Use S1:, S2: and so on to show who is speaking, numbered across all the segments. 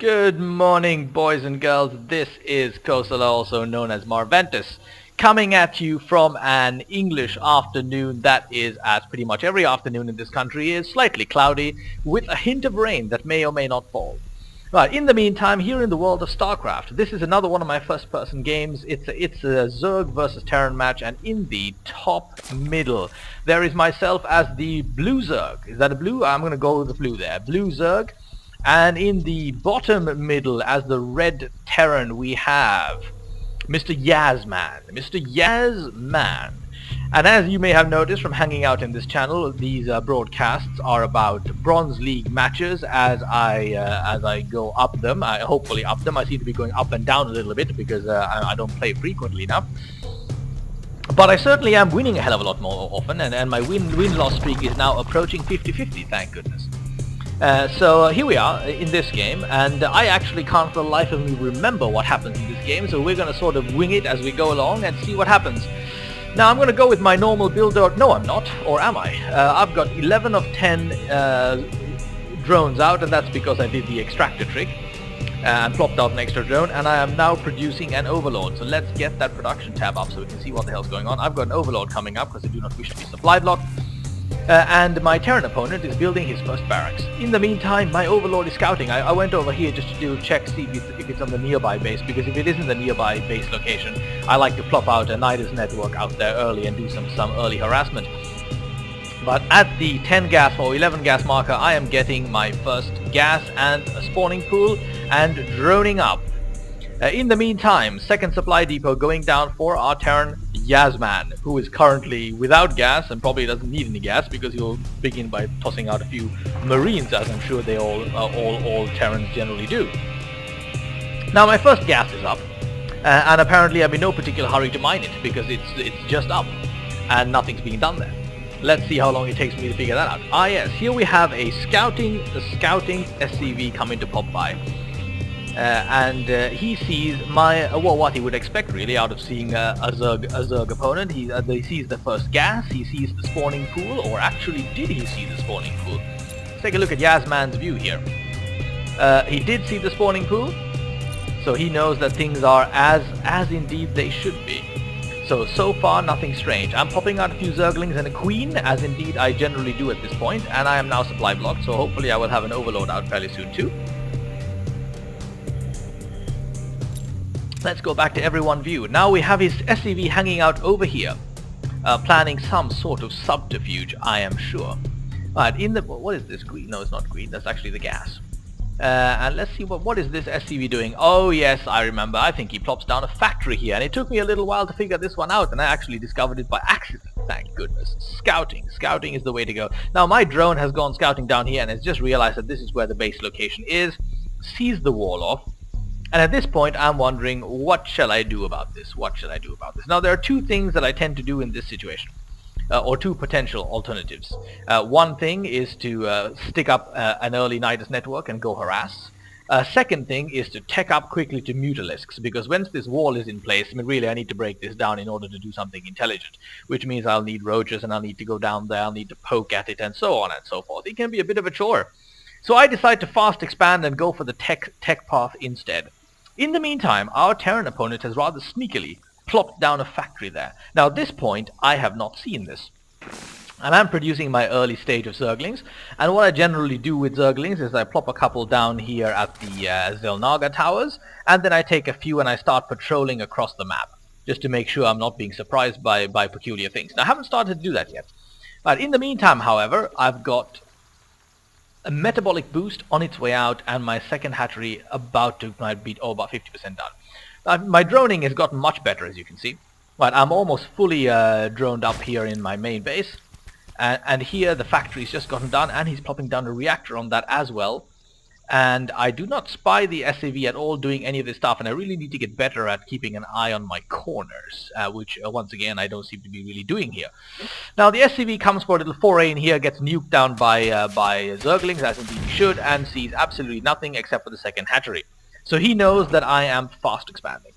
S1: Good morning, boys and girls. This is Kosala, also known as Marventus, coming at you from an English afternoon that is, as pretty much every afternoon in this country is, slightly cloudy, with a hint of rain that may or may not fall. Right, in the meantime, here in the world of Starcraft, this is another one of my first-person games. It's a Zerg versus Terran match, and in the top middle, there is myself as the blue Zerg. Is that a blue? I'm going to go with the blue there. Blue Zerg. And in the bottom middle, as the red Terran, we have Mr. Yazman. Mr. Yazman. And as you may have noticed from hanging out in this channel, these broadcasts are about Bronze League matches as I go up them. I hopefully up them. I seem to be going up and down a little bit because I don't play frequently enough. But I certainly am winning a hell of a lot more often, and my win-loss streak is now approaching 50-50, thank goodness. So here we are in this game, and I actually can't for the life of me remember what happens in this game, so we're going to sort of wing it as we go along and see what happens. Now I'm going to go with my normal build, or no I'm not, or am I? I've got 11 of 10 drones out, and that's because I did the extractor trick and plopped out an extra drone, and I am now producing an overlord. So let's get that production tab up so we can see what the hell's going on. I've got an overlord coming up because I do not wish to be supply blocked. And my Terran opponent is building his first barracks. In the meantime, my overlord is scouting. I went over here just to do check, see if it's on the nearby base, because if it isn't the nearby base location, I like to plop out a Nidus network out there early and do some early harassment. But at the 10 gas or 11 gas marker, I am getting my first gas and a spawning pool and droning up. In the meantime, second supply depot going down for our Terran Yazman, who is currently without gas and probably doesn't need any gas because he'll begin by tossing out a few Marines, as I'm sure they all Terrans generally do. Now my first gas is up, and apparently I'm in no particular hurry to mine it because it's just up and nothing's being done there. Let's see how long it takes me to figure that out. Ah yes, here we have a scouting SCV coming to pop by. And he sees my what he would expect really out of seeing a Zerg opponent. He sees the first gas, he sees the spawning pool, or actually did he see the spawning pool? Let's take a look at Yazman's view here. He did see the spawning pool, so he knows that things are as indeed they should be. So far nothing strange. I'm popping out a few Zerglings and a queen, as indeed I generally do at this point, and I am now supply blocked, so hopefully I will have an overload out fairly soon too. Let's go back to everyone view. Now we have his SCV hanging out over here, planning some sort of subterfuge, I am sure. Alright, what is this? Green? No, it's not green. That's actually the gas. And let's see what is this SCV doing? Oh yes, I remember. I think he plops down a factory here, and it took me a little while to figure this one out, and I actually discovered it by accident. Thank goodness. Scouting is the way to go. Now my drone has gone scouting down here and has just realized that this is where the base location is. Sees the wall off. And at this point, I'm wondering, what shall I do about this? What shall I do about this? Now, there are two things that I tend to do in this situation, or two potential alternatives. One thing is to stick up an early Nidus network and go harass. Second thing is to tech up quickly to Mutalisks, because once this wall is in place, I mean, really, I need to break this down in order to do something intelligent, which means I'll need roaches, and I'll need to go down there, I'll need to poke at it, and so on and so forth. It can be a bit of a chore. So I decide to fast expand and go for the tech path instead. In the meantime, our Terran opponent has rather sneakily plopped down a factory there. Now at this point, I have not seen this. And I'm producing my early stage of Zerglings, and what I generally do with Zerglings is I plop a couple down here at the Zelnaga towers, and then I take a few and I start patrolling across the map, just to make sure I'm not being surprised by peculiar things. Now I haven't started to do that yet. But in the meantime, however, I've got a metabolic boost on its way out, and my second hatchery about to be about 50% done. My droning has gotten much better, as you can see. Right, I'm almost fully droned up here in my main base, and here the factory's just gotten done, and he's plopping down a reactor on that as well. And I do not spy the SCV at all doing any of this stuff, and I really need to get better at keeping an eye on my corners, which once again I don't seem to be really doing here. Now the SCV comes for a little foray in here, gets nuked down by Zerglings, as indeed he should, and sees absolutely nothing except for the second hatchery. So he knows that I am fast expanding.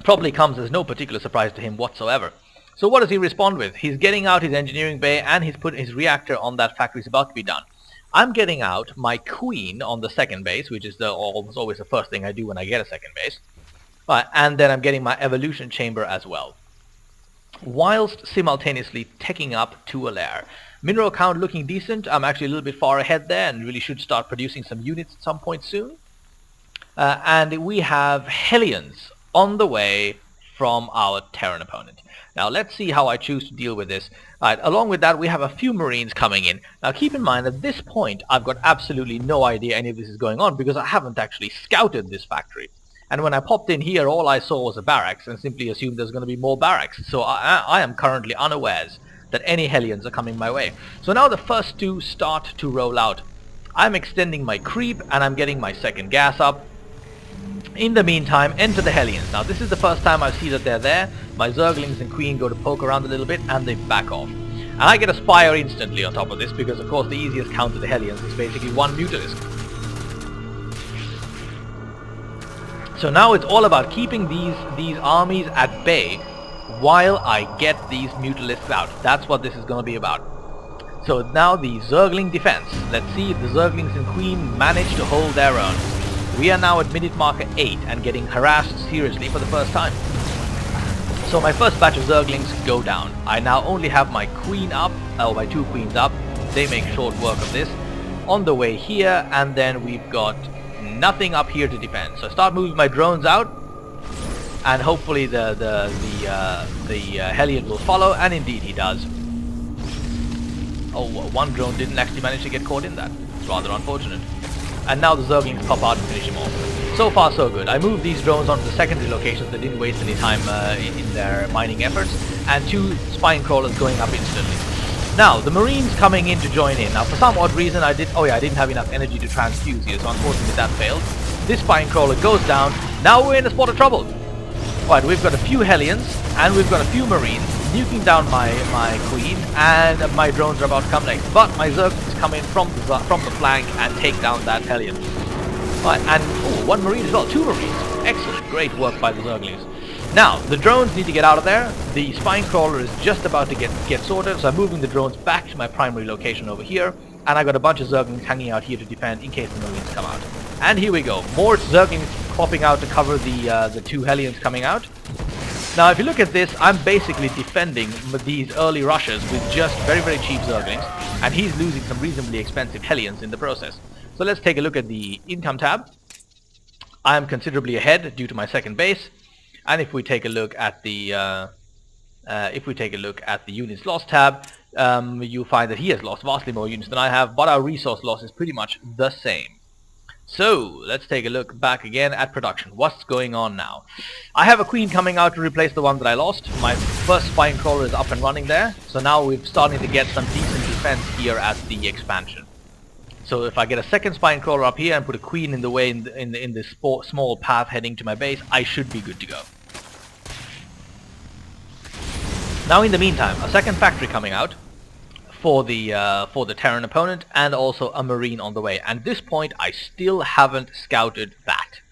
S1: Probably comes as no particular surprise to him whatsoever. So what does he respond with? He's getting out his engineering bay, and he's put his reactor on that factory is about to be done. I'm getting out my queen on the second base, which is almost always the first thing I do when I get a second base. Right, and then I'm getting my evolution chamber as well, whilst simultaneously taking up to a lair. Mineral count looking decent. I'm actually a little bit far ahead there and really should start producing some units at some point soon. And we have Hellions on the way from our Terran opponent. Now let's see how I choose to deal with this. Alright, along with that we have a few Marines coming in. Now keep in mind at this point I've got absolutely no idea any of this is going on because I haven't actually scouted this factory. And when I popped in here all I saw was a barracks and simply assumed there's going to be more barracks. So I am currently unawares that any Hellions are coming my way. So now the first two start to roll out. I'm extending my creep and I'm getting my second gas up. In the meantime, enter the Hellions. Now this is the first time I see that they're there. My Zerglings and Queen go to poke around a little bit and they back off. And I get a Spire instantly on top of this because of course the easiest count to the Hellions is basically one Mutalisk. So now it's all about keeping these armies at bay while I get these Mutalisks out. That's what this is going to be about. So now the Zergling defense. Let's see if the Zerglings and Queen manage to hold their own. We are now at minute marker 8 and getting harassed seriously for the first time. So my first batch of Zerglings go down. I now only have my Queen up, or my two Queens up. They make short work of this. On the way here, and then we've got nothing up here to defend. So I start moving my drones out, and hopefully the Hellion will follow, and indeed he does. Oh, one drone didn't actually manage to get caught in that. It's rather unfortunate. And now the Zerglings pop out and finish him off. So far so good. I moved these drones onto the secondary locations that didn't waste any time in their mining efforts, and two spine crawlers going up instantly. Now, the Marines coming in to join in. Now, for some odd reason I didn't have enough energy to transfuse here, so unfortunately that failed. This spine crawler goes down. Now we're in a spot of trouble. Right, we've got a few Hellions, and we've got a few Marines nuking down my Queen, and my drones are about to come next. But my Zerglings come in from the flank and take down that Hellion. Right, and one Marine as well, two Marines. Excellent, great work by the Zerglings. Now, the drones need to get out of there. The spine crawler is just about to get sorted, so I'm moving the drones back to my primary location over here, and I got a bunch of Zerglings hanging out here to defend in case the Marines come out. And here we go, more Zerglings popping out to cover the two Hellions coming out. Now, if you look at this, I'm basically defending these early rushes with just very, very cheap Zerglings, and he's losing some reasonably expensive Hellions in the process. So let's take a look at the income tab. I am considerably ahead due to my second base, and if we take a look at the units lost tab, you'll find that he has lost vastly more units than I have, but our resource loss is pretty much the same. So, let's take a look back again at production. What's going on now? I have a Queen coming out to replace the one that I lost. My first spine crawler is up and running there. So now we're starting to get some decent defense here at the expansion. So if I get a second spine crawler up here and put a Queen in the way in this small path heading to my base, I should be good to go. Now in the meantime, a second factory coming out for the Terran opponent, and also a Marine on the way. And at this point I still haven't scouted that.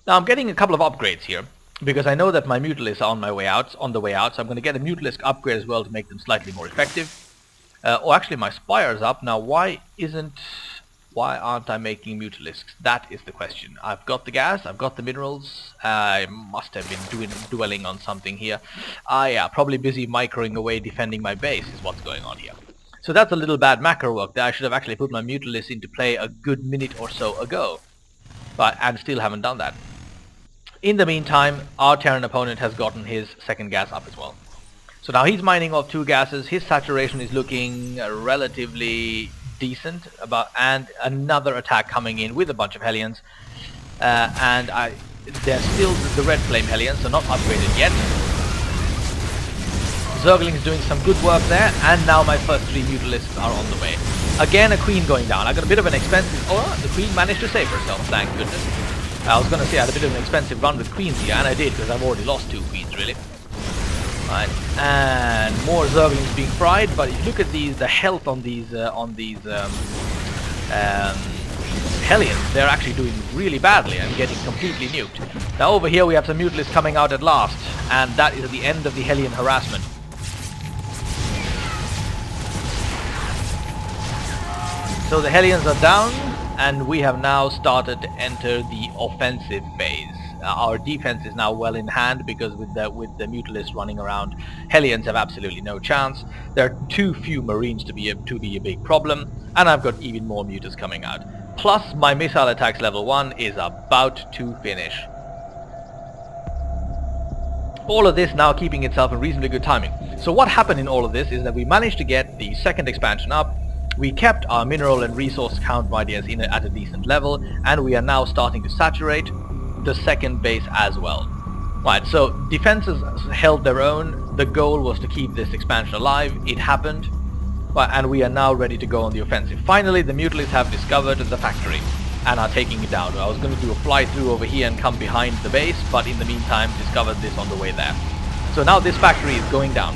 S1: Now I'm getting a couple of upgrades here because I know that my Mutalisks are on the way out, so I'm going to get a Mutalisk upgrade as well to make them slightly more effective. Or actually my Spire's up. Now why aren't I making Mutalisks? That is the question. I've got the gas, I've got the minerals, I must have been dwelling on something here. Yeah, probably busy microing away defending my base is what's going on here. So that's a little bad macro work there. I should have actually put my Mutalisks into play a good minute or so ago. And still haven't done that. In the meantime, our Terran opponent has gotten his second gas up as well. So now he's mining off two gases, his saturation is looking relatively decent, and another attack coming in with a bunch of Hellions, and they're still the red flame Hellions, so not upgraded yet. Zergling is doing some good work there, and now my first three Mutalisks are on the way. Again, a Queen going down. I got a bit of an expensive... Oh, the Queen managed to save herself, thank goodness. I was going to say I had a bit of an expensive run with Queens here, and I did, because I've already lost two Queens, really. Right, and more Zerglings being fried, but if you look at the health on these Hellions, they're actually doing really badly and getting completely nuked. Now over here we have some Mutalisks coming out at last, and that is the end of the Hellion harassment. So the Hellions are down, and we have now started to enter the offensive phase. Our defense is now well in hand because with the Mutalisks running around, Hellions have absolutely no chance. There are too few Marines to be a big problem, and I've got even more Mutas coming out. Plus, my missile attacks level 1 is about to finish. All of this now keeping itself in reasonably good timing. So what happened in all of this is that we managed to get the second expansion up. We kept our mineral and resource count at a decent level, and we are now starting to saturate the second base as well. Right, so defenses held their own. The goal was to keep this expansion alive. It happened, and we are now ready to go on the offensive. Finally, the Mutalisks have discovered the factory and are taking it down. I was going to do a fly through over here and come behind the base, but in the meantime discovered this on the way there. So now this factory is going down.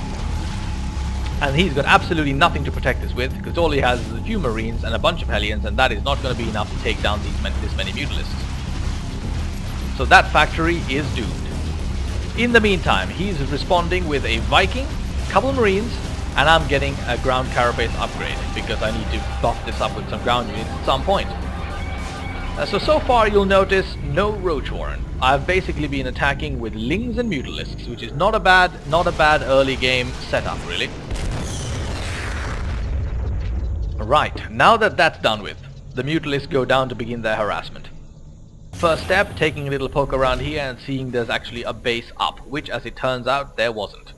S1: And he's got absolutely nothing to protect us with, because all he has is a few Marines and a bunch of Hellions, and that is not going to be enough to take down this many Mutalisks. So that factory is doomed. In the meantime, he's responding with a Viking, a couple of Marines, and I'm getting a ground carapace upgrade, because I need to buff this up with some ground units at some point. So far you'll notice no Roach Warren. I've basically been attacking with Lings and Mutalisks, which is not a bad early game setup, really. Right, now that that's done with, the Mutalisks go down to begin their harassment. First step, taking a little poke around here and seeing there's actually a base up, which as it turns out, there wasn't.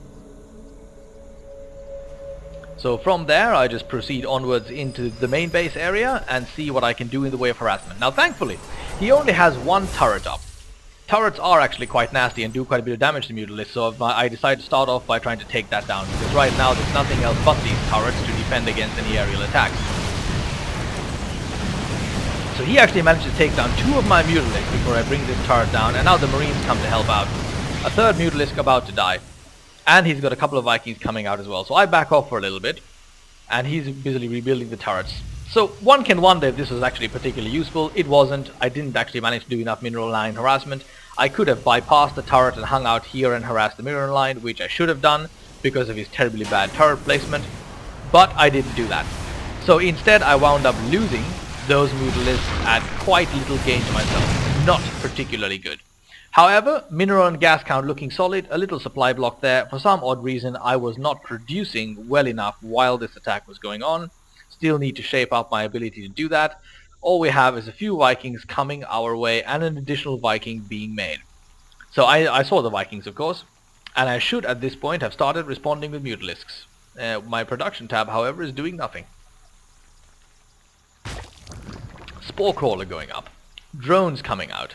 S1: So from there, I just proceed onwards into the main base area and see what I can do in the way of harassment. Now thankfully, he only has one turret up. Turrets are actually quite nasty and do quite a bit of damage to Mutalisks, so I decided to start off by trying to take that down, because right now there's nothing else but these turrets to defend against any aerial attacks. So he actually managed to take down 2 of my Mutalisks before I bring this turret down, and now the Marines come to help out. A third Mutalisk about to die. And he's got a couple of Vikings coming out as well. So I back off for a little bit, and he's busily rebuilding the turrets. So one can wonder if this was actually particularly useful. It wasn't. I didn't actually manage to do enough mineral line harassment. I could have bypassed the turret and hung out here and harassed the mineral line, which I should have done because of his terribly bad turret placement. But I didn't do that. So instead I wound up losing those Mutalisks at quite little gain to myself. Not particularly good. However, mineral and gas count looking solid, a little supply block there. For some odd reason, I was not producing well enough while this attack was going on. Still need to shape up my ability to do that. All we have is a few Vikings coming our way and an additional Viking being made. So I saw the Vikings, of course, and I should at this point have started responding with Mutalisks. My production tab, however, is doing nothing. Spore Crawler going up. Drones coming out.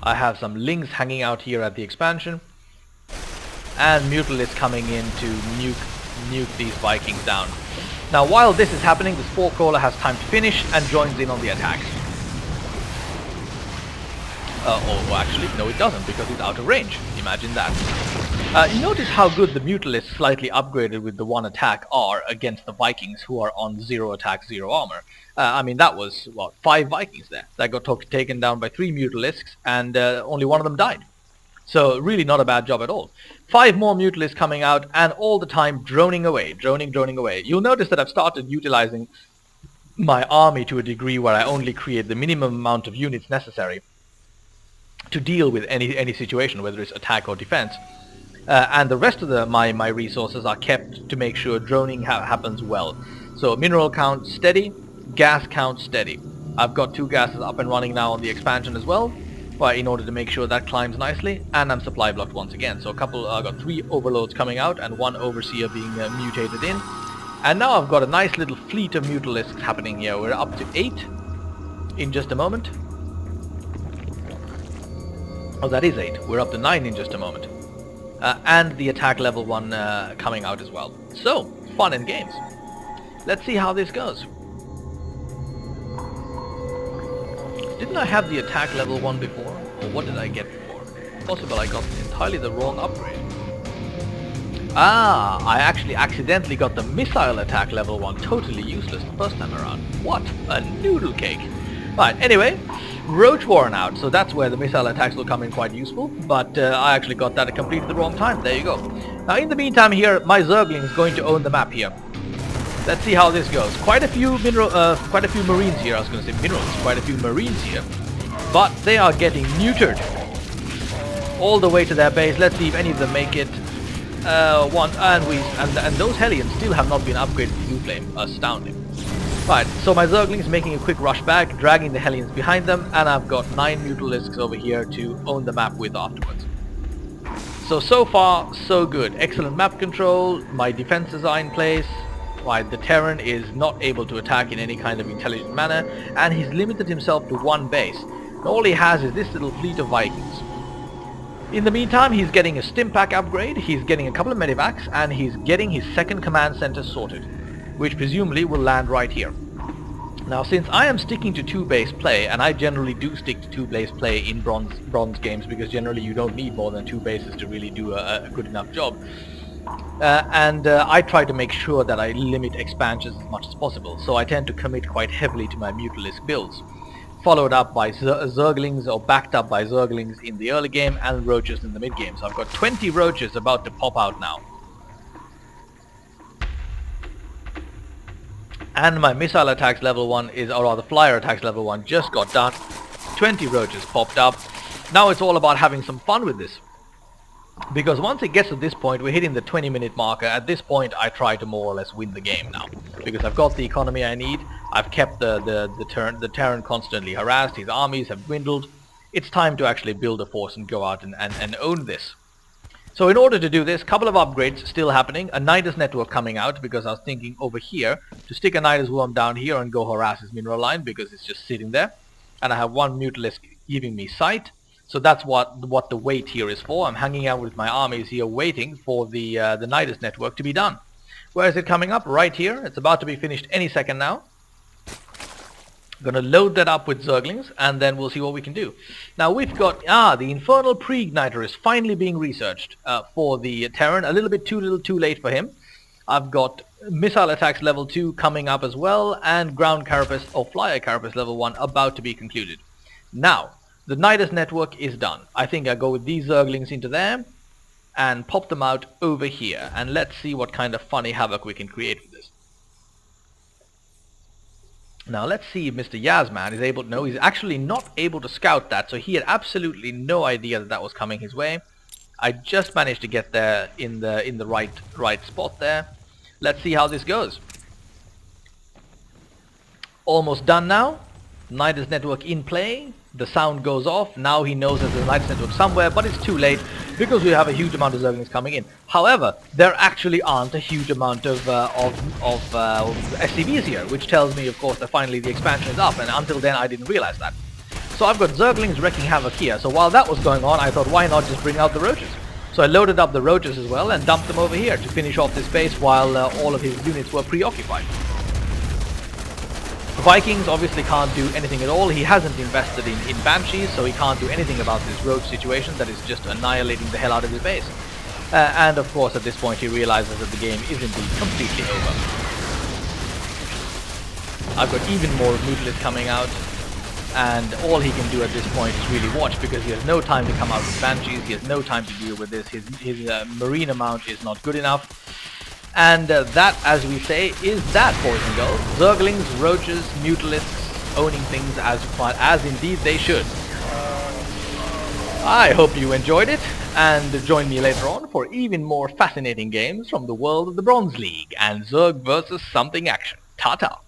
S1: I have some Lings hanging out here at the expansion, and Mutalisks coming in to nuke these Vikings down. Now while this is happening, the Spore Crawler has time to finish and joins in on the attack. Oh, actually, no it doesn't, because it's out of range. Imagine that. You notice how good the Mutalisks slightly upgraded with the 1 attack are against the Vikings, who are on 0 attack, 0 armor. I mean, that was, what, 5 Vikings there that got taken down by 3 Mutalisks, and only 1 of them died. So really not a bad job at all. 5 more Mutalisks coming out, and all the time droning away, droning away. You'll notice that I've started utilizing my army to a degree where I only create the minimum amount of units necessary to deal with any situation, whether it's attack or defense. And the rest of my resources are kept to make sure droning happens well. So mineral count steady, gas count steady. I've got 2 gases up and running now on the expansion as well, in order to make sure that climbs nicely, and I'm supply blocked once again. So I've got 3 overloads coming out and 1 overseer being mutated in. And now I've got a nice little fleet of Mutalisks happening here. We're up to 8 in just a moment. Oh, that is 8. We're up to 9 in just a moment. And the attack level 1 coming out as well. So, fun and games. Let's see how this goes. Didn't I have the attack level 1 before? Or what did I get before? Possible I got entirely the wrong upgrade. Ah, I actually accidentally got the missile attack level 1 totally useless the first time around. What a noodle cake. Right, anyway, roach worn out, so that's where the missile attacks will come in quite useful, but I actually got that completed the wrong time. There you go. Now in the meantime here, my Zergling is going to own the map here. Let's see how this goes. Quite a few marines here. I was going to say minerals. Quite a few marines here, but they are getting neutered all the way to their base. Let's see if any of them make it. And those Hellions still have not been upgraded to Blue Flame. Astounding. Right, so my Zergling is making a quick rush back, dragging the Hellions behind them, and I've got 9 Mutalisks over here to own the map with afterwards. So far, so good. Excellent map control. My defenses are in place. Right, the Terran is not able to attack in any kind of intelligent manner, and he's limited himself to one base. And all he has is this little fleet of Vikings. In the meantime, he's getting a stim pack upgrade, he's getting a couple of medivacs, and he's getting his second command center sorted, which presumably will land right here. Now, since I am sticking to 2-base play, and I generally do stick to 2-base play in bronze games, because generally you don't need more than 2 bases to really do a good enough job, I try to make sure that I limit expansions as much as possible, so I tend to commit quite heavily to my Mutalisk builds, followed up by Zerglings, or backed up by Zerglings in the early game and roaches in the mid game. So I've got 20 roaches about to pop out now. And my missile attacks level 1 is, or rather flyer attacks level 1 just got done. 20 roaches popped up. Now it's all about having some fun with this. Because once it gets to this point, we're hitting the 20-minute marker. At this point, I try to more or less win the game now, because I've got the economy I need. I've kept the Terran constantly harassed. His armies have dwindled. It's time to actually build a force and go out and own this. So in order to do this, a couple of upgrades still happening. A Nidus network coming out, because I was thinking over here to stick a Nidus worm down here and go harass his mineral line, because it's just sitting there. And I have one Mutalisk giving me sight. So that's what the wait here is for. I'm hanging out with my armies here waiting for the Nidus network to be done. Where is it coming up? Right here. It's about to be finished any second now. I'm going to load that up with Zerglings, and then we'll see what we can do. Now we've got, the Infernal Pre-Igniter is finally being researched for the Terran. A little bit too late for him. I've got Missile Attacks level 2 coming up as well, and Ground Carapace or Flyer Carapace level 1 about to be concluded. Now, the Nidus network is done. I think I go with these Zerglings into there and pop them out over here. And let's see what kind of funny havoc we can create with this. Now let's see if Mr. Yasman is able to know. He's actually not able to scout that, so he had absolutely no idea that was coming his way. I just managed to get there in the right spot there. Let's see how this goes. Almost done now. Nidus network in play. The sound goes off. Now he knows that there's a Nidus network somewhere, but it's too late because we have a huge amount of Zerglings coming in. However, there actually aren't a huge amount of SCVs here, which tells me, of course, that finally the expansion is up, and until then I didn't realize that. So I've got Zerglings wrecking havoc here. So while that was going on, I thought, why not just bring out the roaches? So I loaded up the roaches as well and dumped them over here to finish off this base while all of his units were preoccupied. The Vikings obviously can't do anything at all. He hasn't invested in Banshees, so he can't do anything about this roach situation that is just annihilating the hell out of his base. And of course at this point he realizes that the game is indeed completely over. I've got even more Mutalisks coming out, and all he can do at this point is really watch, because he has no time to come out with Banshees. He has no time to deal with this. His marine amount is not good enough. And that, as we say, is that, boys and girls. Zerglings, roaches, Mutalisks, owning things as indeed they should. I hope you enjoyed it, and join me later on for even more fascinating games from the world of the Bronze League and Zerg versus something action. Ta-ta!